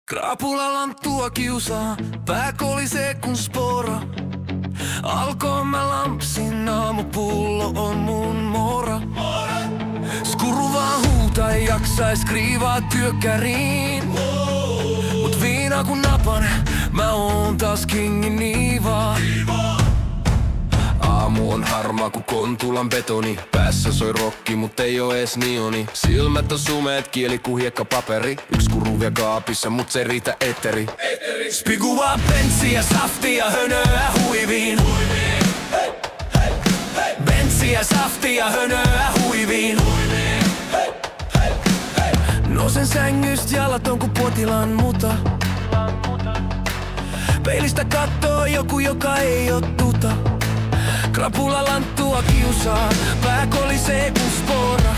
Krapula lanttua kiusaa, pää kolisee kun spora. Alkoi mä lampsin, aamupullo on mun mora. Skuru vaan huuta, ei jaksais kriivaa työkkäriin. Mut viina kun napan, mä oon taas kingin niivaa. Aamu on harmaa ku Kontulan betoni. Päässä soi rokki, mut ei oo ees nioni. Silmät on sumeet, kieli ku hiekkapaperi. Yks kuru vie kaapissa, mut se ei riitä eteri. Spigua bensiä, saftia, hönöä huiviin. Bensiä, saftia, hönöä huiviin. Nousen sängyst, jalat on ku potilaan muta. Peilistä kattoo joku, joka ei oo tuta. Krapula lanttua kiusaa, pää kolisee kun spora.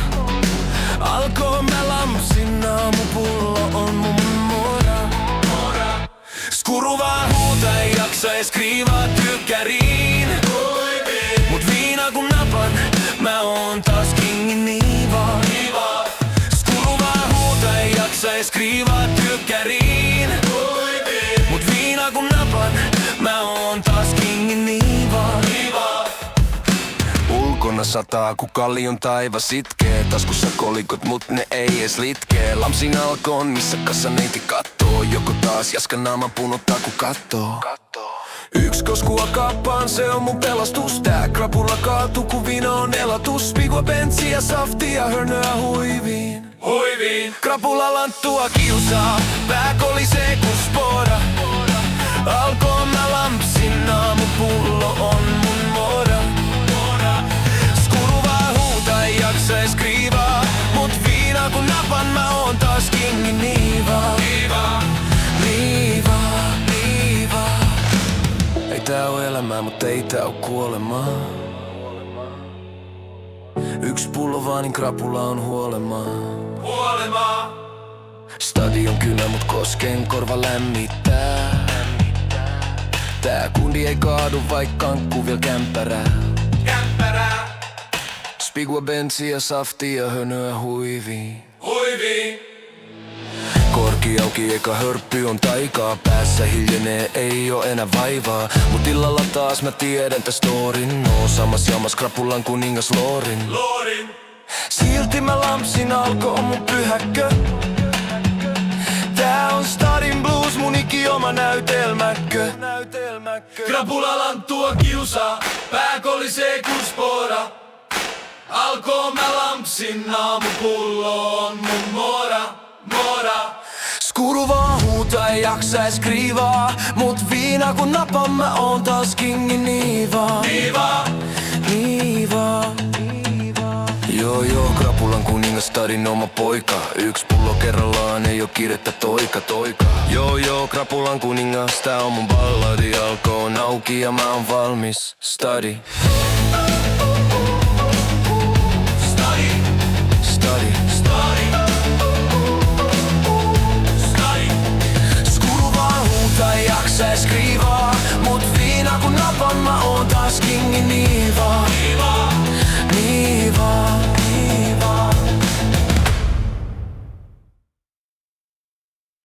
Alkoi mä lampsin, aamupullo on mun mora. Skuru vaan huuta, ei jaksa ees kriivaa työkkäriin. Mut viina kun napan, mä oon taas kingin niivaa. Skuru vaan huuta, ei jaksa ees kriivaa työkkäriin. Mut viina kun napan, mä oon taas kingin niivaa. Ulkona sataa, ku kallion taivas itkee. Taskussa kolikot, mut ne ei ees litkee. Lampsin alkoon, missä kassaneiti kattoo. Joko taas jaskan naama punottaa, ku kattoo. Yks koskua kappaan, se on mun pelastus. Tää krapula kaatuu, ku vino on elatus. Spigua bensiä, saftia, hörnöä huiviin. Krapula lanttua kiusaa, pää kolisee kun spora. Alkoi mä lampsin, aamupullo on mun mora. Skuru vaan huuta, ei jaksa ees kriivaa. Mut viina kun napan, mä oon taas kingin niivaa. Ei tää oo elämää, mut ei tää oo kuolemaa. Yks pullo vaan, niin krapula on huolemaa. Stadion kylmä, mut koskeen korva lämmittää. Tää kundi ei kaadu, vaik kankku viel kämpärää. Spigua bensiä, saftia, hönöä huiviin. Korki auki, eka hörppy on taikaa. Päässä hiljenee, ei oo enää vaivaa. Mut illalla taas mä tiedän tää storin. No samas jamas krapulan kuningas Lorin. Silti mä lampsin, alkoi mun pyhäkkö. Tää on Stadin blues, mun ikioma näytelmäkkö. Krapula lanttua kiusaa, pää kolisee kun spora. Alkoi mä lampsin, aamupullo on mun mora. Skuru vaan huuta, ei jaksa ees kriivaa. Mut viina kun napan, mä oon taas kingin niivaa. Joo, krapulan kuningas, Stadin oma poika. Yks pullo kerrallaan, ei oo kiirettä toika. Joo, krapulan kuningas, tää on mun balladi. Alkoon auki ja mä oon valmis. Stadi. Skuru vaan huuta, ei jaksa ees kriivaa. Mut viina kun napan, mä oon taas kingin niivaa.